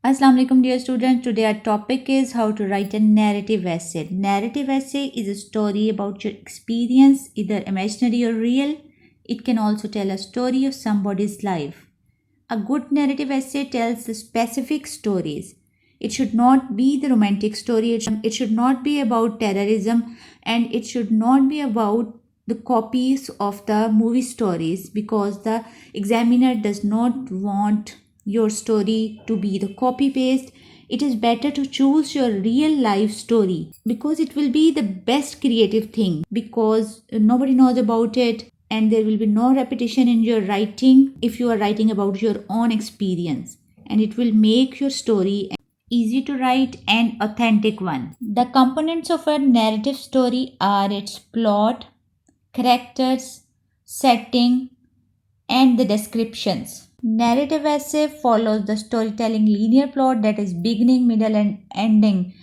Assalamu alaikum dear students. Today our topic is how to write a narrative essay. Narrative essay is a story about your experience, either imaginary or real. It can also tell a story of somebody's life. A good narrative essay tells the specific stories. It should not be the romantic story. It should not be about terrorism, and it should not be about the copies of the movie stories, because the examiner does not want your story to be the copy paste. It is better to choose your real life story, because it will be the best creative thing, because nobody knows about it, and there will be no repetition in your writing if you are writing about your own experience, and it will make your story easy to write and authentic one. The components of a narrative story are its plot, characters, setting, and the descriptions. Narrative essay follows the storytelling linear plot, that is beginning, middle, and ending.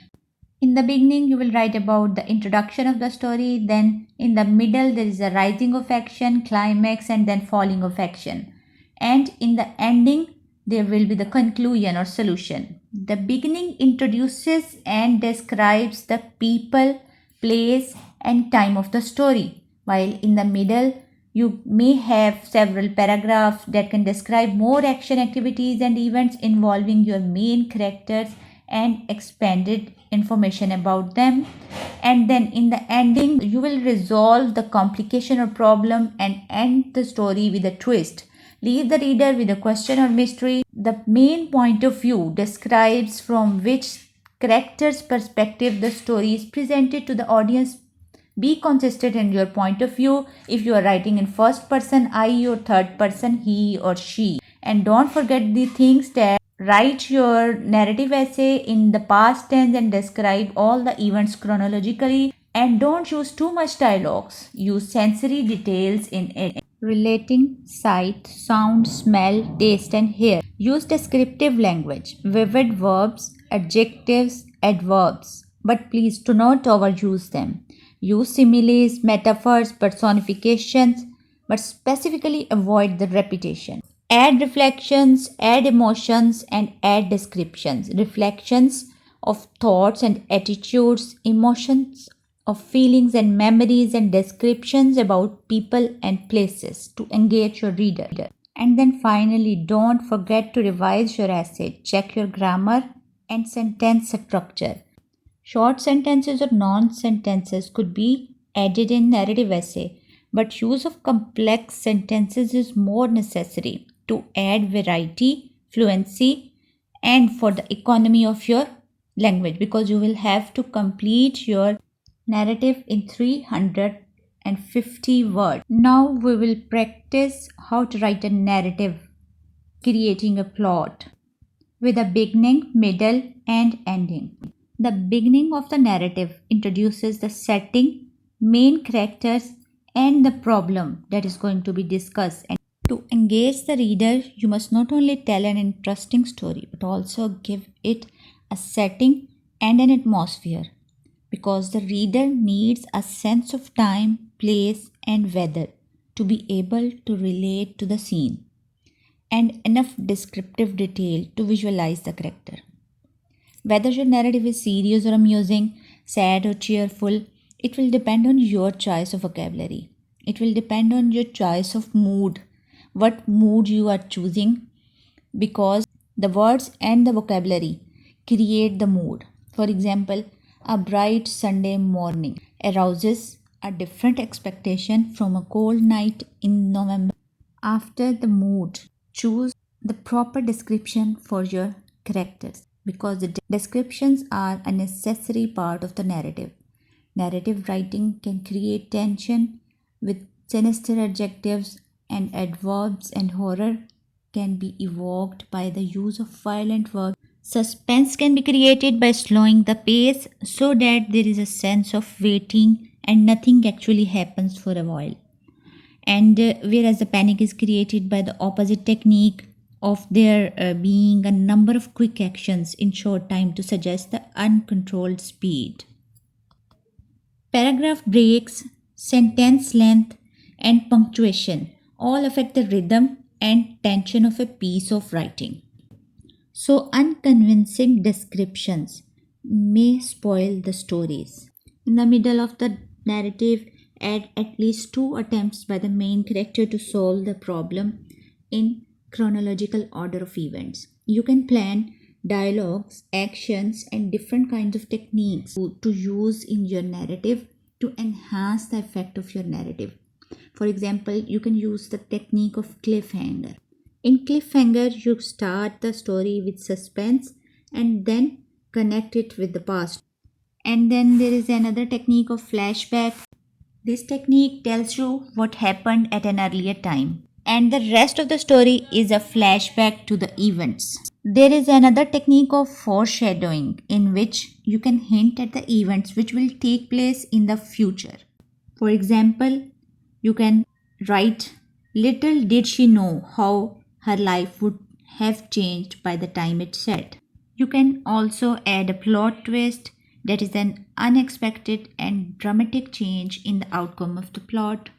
In the beginning, you will write about the introduction of the story, then in the middle, there is a rising of action, climax, and then falling of action. And in the ending, there will be the conclusion or solution. The beginning introduces and describes the people, place, and time of the story, while in the middle, you may have several paragraphs that can describe more action activities and events involving your main characters and expanded information about them. And then in the ending, you will resolve the complication or problem and end the story with a twist. Leave the reader with a question or mystery. The main point of view describes from which character's perspective the story is presented to the audience. Be consistent in your point of view. If you are writing in first person I or third person he or she. And don't forget the things that write your narrative essay in the past tense and describe all the events chronologically. And don't use too much dialogues. Use sensory details in it, relating sight, sound, smell, taste, and hear. Use descriptive language, vivid verbs, adjectives, adverbs, but please do not overuse them. Use similes, metaphors, personifications, but specifically avoid the repetition. Add reflections, add emotions, and add descriptions. Reflections of thoughts and attitudes, emotions of feelings and memories, and descriptions about people and places to engage your reader. And then finally, don't forget to revise your essay. Check your grammar and sentence structure. Short sentences or non sentences could be added in narrative essay, but use of complex sentences is more necessary to add variety, fluency, and for the economy of your language, because you will have to complete your narrative in 350 words. Now we will practice how to write a narrative, creating a plot with a beginning, middle, and ending. The beginning of the narrative introduces the setting, main characters, and the problem that is going to be discussed. And to engage the reader, you must not only tell an interesting story but also give it a setting and an atmosphere, because the reader needs a sense of time, place, and weather to be able to relate to the scene, and enough descriptive detail to visualize the character. Whether your narrative is serious or amusing, sad or cheerful, it will depend on your choice of vocabulary. It will depend on your choice of mood, what mood you are choosing, because the words and the vocabulary create the mood. For example, a bright Sunday morning arouses a different expectation from a cold night in November. After the mood, choose the proper description for your characters, because the descriptions are a necessary part of the narrative. Narrative writing can create tension with sinister adjectives and adverbs, and horror can be evoked by the use of violent verbs. Suspense can be created by slowing the pace so that there is a sense of waiting and nothing actually happens for a while. And whereas the panic is created by the opposite technique of there being a number of quick actions in short time to suggest the uncontrolled speed. Paragraph breaks, sentence length, and punctuation all affect the rhythm and tension of a piece of writing. So, unconvincing descriptions may spoil the stories. In the middle of the narrative, add at least two attempts by the main character to solve the problem in chronological order of events. You can plan dialogues, actions, and different kinds of techniques to use in your narrative to enhance the effect of your narrative. For example, you can use the technique of cliffhanger. In cliffhanger, you start the story with suspense and then connect it with the past. And then there is another technique of flashback. This technique tells you what happened at an earlier time, and the rest of the story is a flashback to the events. There is another technique of foreshadowing in which you can hint at the events which will take place in the future. For example, you can write, little did she know how her life would have changed by the time it set. You can also add a plot twist that is an unexpected and dramatic change in the outcome of the plot.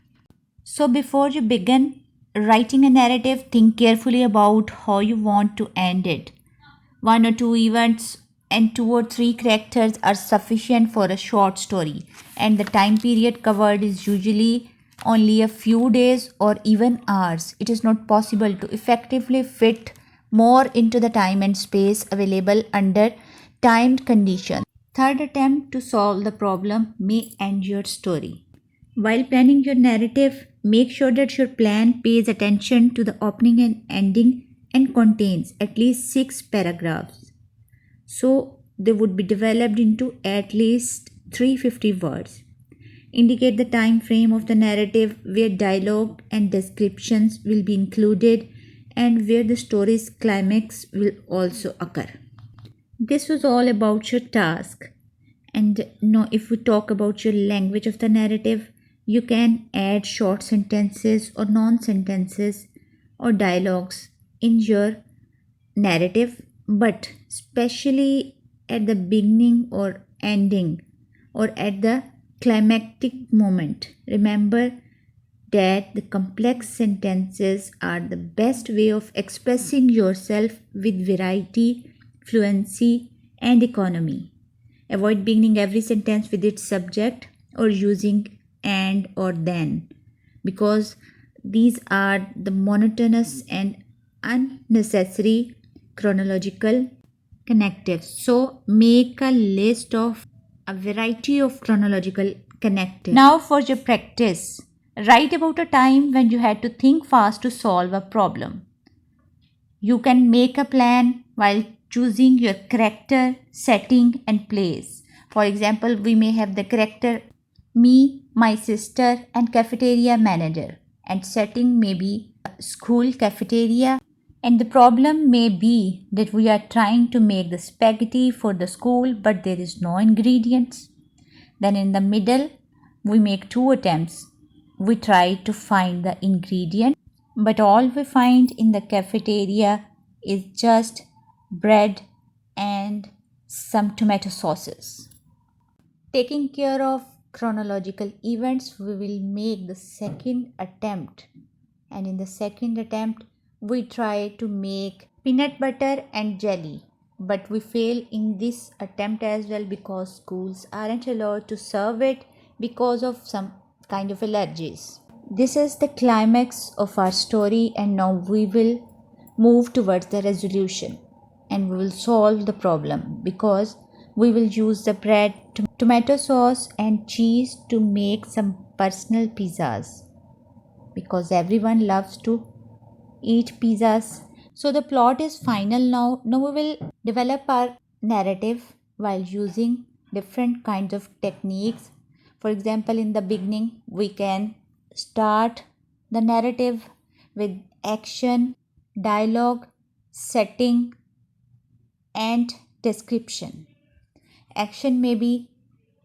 So, before you begin writing a narrative, think carefully about how you want to end it. One or two events and two or three characters are sufficient for a short story, and the time period covered is usually only a few days or even hours. It is not possible to effectively fit more into the time and space available under timed conditions. Third attempt to solve the problem may end your story. While planning your narrative, make sure that your plan pays attention to the opening and ending and contains at least 6 paragraphs. So they would be developed into at least 350 words. Indicate the time frame of the narrative where dialogue and descriptions will be included and where the story's climax will also occur. This was all about your task. And now, if we talk about your language of the narrative, you can add short sentences or non sentences or dialogues in your narrative, but especially at the beginning or ending or at the climactic moment. Remember that the complex sentences are the best way of expressing yourself with variety, fluency, and economy. Avoid beginning every sentence with its subject or using and or then, because these are the monotonous and unnecessary chronological connectives. So make a list of a variety of chronological connectives. Now for your practice. Write about a time when you had to think fast to solve a problem. You can make a plan while choosing your character, setting, and place. For example, we may have the character me, my sister, and cafeteria manager, and setting may be a school cafeteria. And the problem may be that we are trying to make the spaghetti for the school, but there is no ingredients. Then in the middle, we make two attempts. We try to find the ingredient, but all we find in the cafeteria is just bread and some tomato sauces. Taking care of chronological events, we will make the second attempt, and in the second attempt, we try to make peanut butter and jelly, but we fail in this attempt as well because schools aren't allowed to serve it because of some kind of allergies. This is the climax of our story, and now we will move towards the resolution and we will solve the problem because we will use the bread, tomato sauce, and cheese to make some personal pizzas because everyone loves to eat pizzas. So the plot is final now. Now we will develop our narrative while using different kinds of techniques. For example, in the beginning, we can start the narrative with action, dialogue, setting, and description. Action may be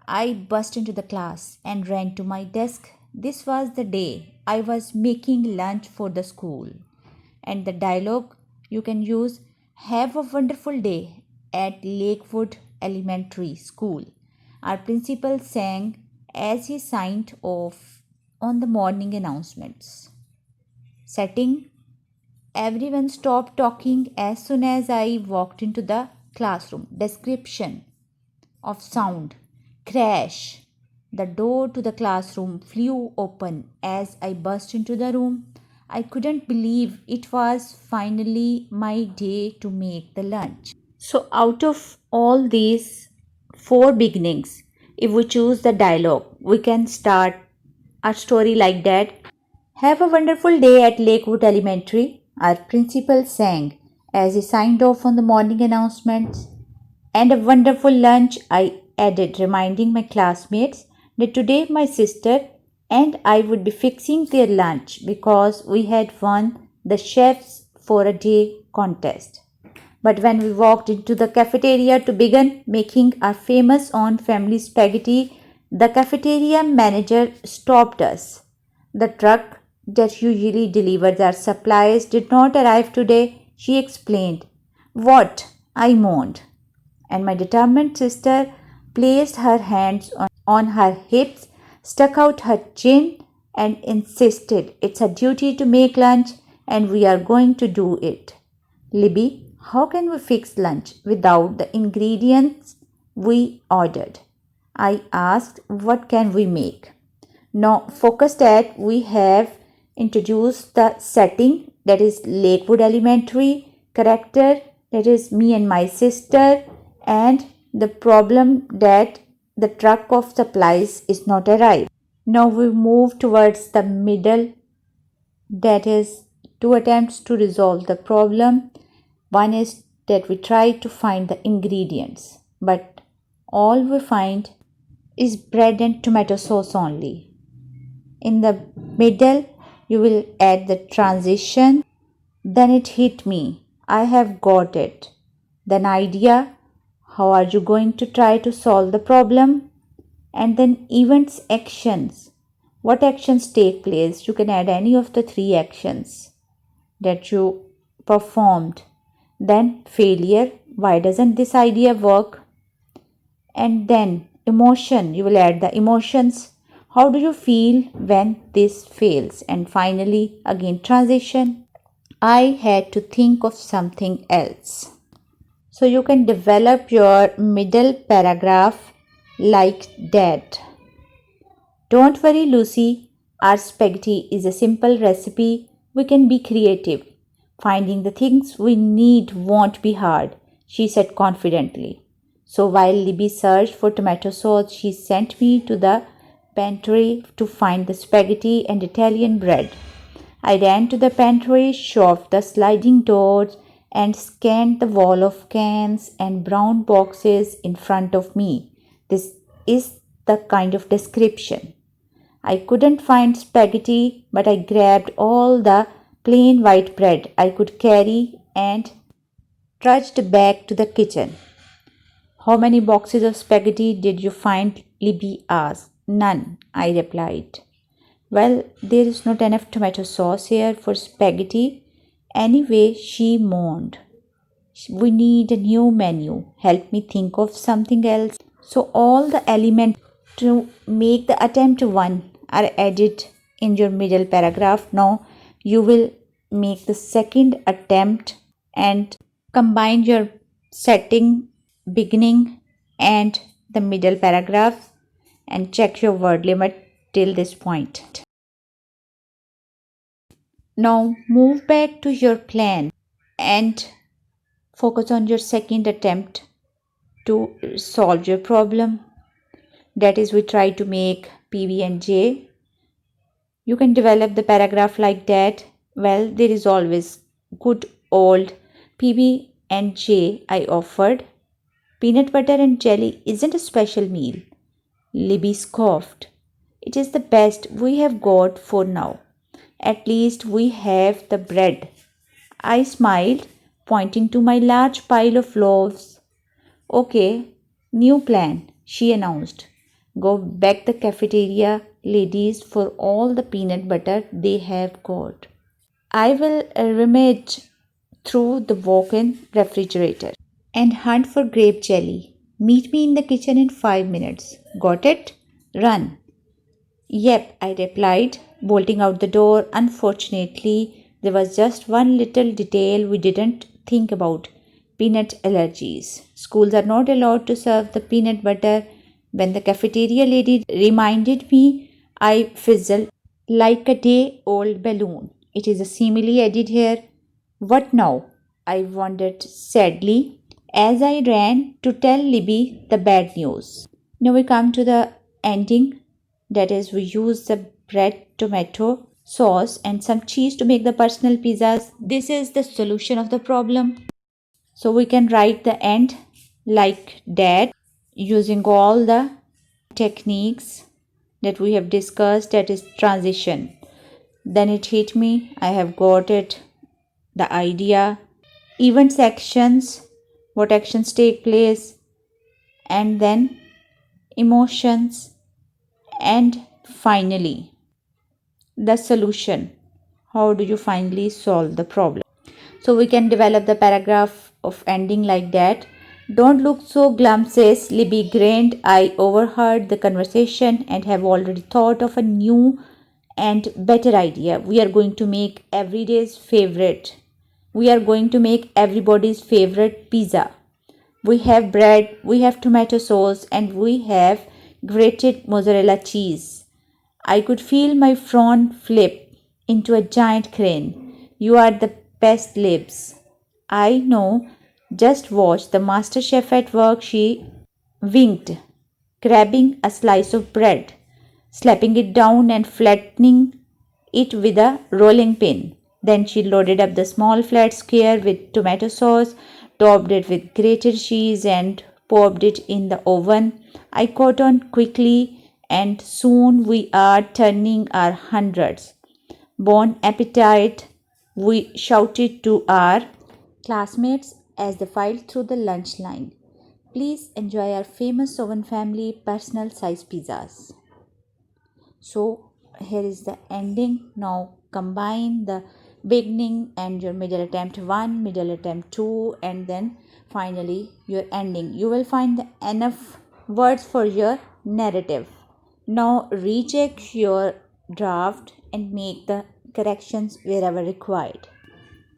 I burst into the class and ran to my desk. This was the day I was making lunch for the school. And the dialogue you can use have a wonderful day at Lakewood Elementary School. Our principal sang as he signed off on the morning announcements. Setting Everyone stopped talking as soon as I walked into the classroom. Description of sound. Crash. The door to the classroom flew open as I burst into the room. I couldn't believe it was finally my day to make the lunch. So, out of all these four beginnings, if we choose the dialogue, we can start a story like that. Have a wonderful day at Lakewood Elementary, our principal sang as he signed off on the morning announcements. And a wonderful lunch, I added, reminding my classmates that today my sister and I would be fixing their lunch because we had won the Chefs for a Day contest. But when we walked into the cafeteria to begin making our famous own family spaghetti, the cafeteria manager stopped us. The truck that usually delivers our supplies did not arrive today, she explained. What? I moaned. And my determined sister placed her hands on her hips, stuck out her chin, and insisted it's her duty to make lunch and we are going to do it. Libby, how can we fix lunch without the ingredients we ordered? I asked, what can we make? Now, focused at, we have introduced the setting, that is Lakewood Elementary, character, that is me and my sister, and the problem that the truck of supplies is not arrived. Now we move towards the middle, that is two attempts to resolve the problem. One is that we try to find the ingredients, but all we find is bread and tomato sauce only. In the middle, you will add the transition. Then it hit me. I have got it. Then idea. How are you going to try to solve the problem? And then events, actions. What actions take place? You can add any of the three actions that you performed. Then failure. Why doesn't this idea work? And then emotion. You will add the emotions. How do you feel when this fails? And finally, again, transition. I had to think of something else. So you can develop your middle paragraph like that. Don't worry, Lucy. Our spaghetti is a simple recipe. We can be creative. Finding the things we need won't be hard, she said confidently. So while Libby searched for tomato sauce, she sent me to the pantry to find the spaghetti and Italian bread. I ran to the pantry, shoved the sliding doors, and scanned the wall of cans and brown boxes in front of me. This is the kind of description. I couldn't find spaghetti, but I grabbed all the plain white bread I could carry and trudged back to the kitchen. How many boxes of spaghetti did you find? Libby asked. None, I replied. Well, there is not enough tomato sauce here for spaghetti. Anyway, she moaned. We need a new menu. Help me think of something else. So all the elements to make the attempt one are added in your middle paragraph. Now you will make the second attempt and combine your setting, beginning and the middle paragraph and check your word limit till this point. Now move back to your plan and focus on your second attempt to solve your problem. That is, we try to make PB and J. You can develop the paragraph like that. Well, there is always good old PB and J I offered. Peanut butter and jelly isn't a special meal. Libby scoffed. It is the best we have got for now. At least we have the bread. I smiled, pointing to my large pile of loaves. Okay, new plan, she announced. Go back the cafeteria, ladies, for all the peanut butter they have got. I will rummage through the walk-in refrigerator and hunt for grape jelly. Meet me in the kitchen in 5 minutes. Got it? Run. Yep, I replied, bolting out the door. Unfortunately, There was just one little detail we didn't think about: peanut allergies. Schools are not allowed to serve the peanut butter. When the cafeteria lady reminded me, I fizzled like a day old balloon. It is a simile added here. What now? I wondered sadly as I ran to tell Libby the bad news. Now we come to the ending, that is, we use the bread, tomato, sauce, and some cheese to make the personal pizzas. This is the solution of the problem. So we can write the end like that using all the techniques that we have discussed, that is transition. Then it hit me, I have got it, the idea, event sections, what actions take place, and then emotions, and finally the solution. How do you finally solve the problem? So we can develop the paragraph of ending like that. Don't look so glum, says Libby grinned. I overheard the conversation and have already thought of a new and better idea. We are going to make everyday's favorite. We are going to make everybody's favorite pizza. We have bread, we have tomato sauce, and we have grated mozzarella cheese. I could feel my frown flip into a giant crane. You are the best, Libs. I know. Just watch the master chef at work, she winked, grabbing a slice of bread, slapping it down and flattening it with a rolling pin. Then she loaded up the small flat square with tomato sauce, topped it with grated cheese, and popped it in the oven. I caught on quickly, and soon we are turning our hundreds. Bon appetit, we shouted to our classmates as they filed through the lunch line. Please enjoy our famous Oven family personal size pizzas. So here is the ending. Now combine the beginning and your middle attempt 1, middle attempt 2, and then finally your ending. You will find enough words for your narrative. Now recheck your draft and make the corrections wherever required.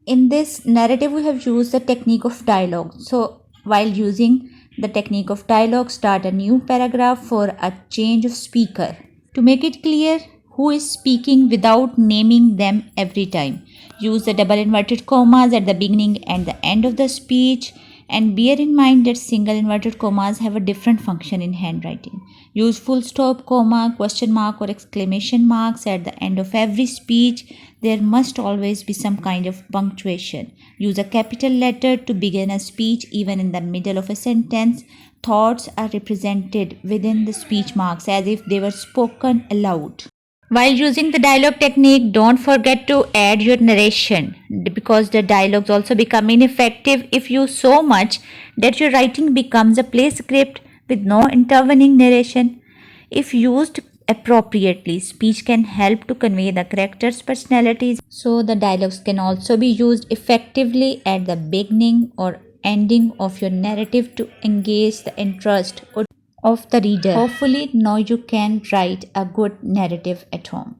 In this narrative, we have used the technique of dialogue. So while using the technique of dialogue, start a new paragraph for a change of speaker. To make it clear who is speaking without naming them every time, use the double inverted commas at the beginning and the end of the speech, and bear in mind that single inverted commas have a different function in handwriting. Use full stop, comma, question mark, or exclamation marks at the end of every speech. There must always be some kind of punctuation. Use a capital letter to begin a speech even in the middle of a sentence. Thoughts are represented within the speech marks as if they were spoken aloud. While using the dialogue technique, don't forget to add your narration, because the dialogues also become ineffective if you so much that your writing becomes a play script with no intervening narration. If used appropriately, speech can help to convey the character's personalities. So the dialogues can also be used effectively at the beginning or ending of your narrative to engage the interest of the reader. Hopefully now you can write a good narrative at home.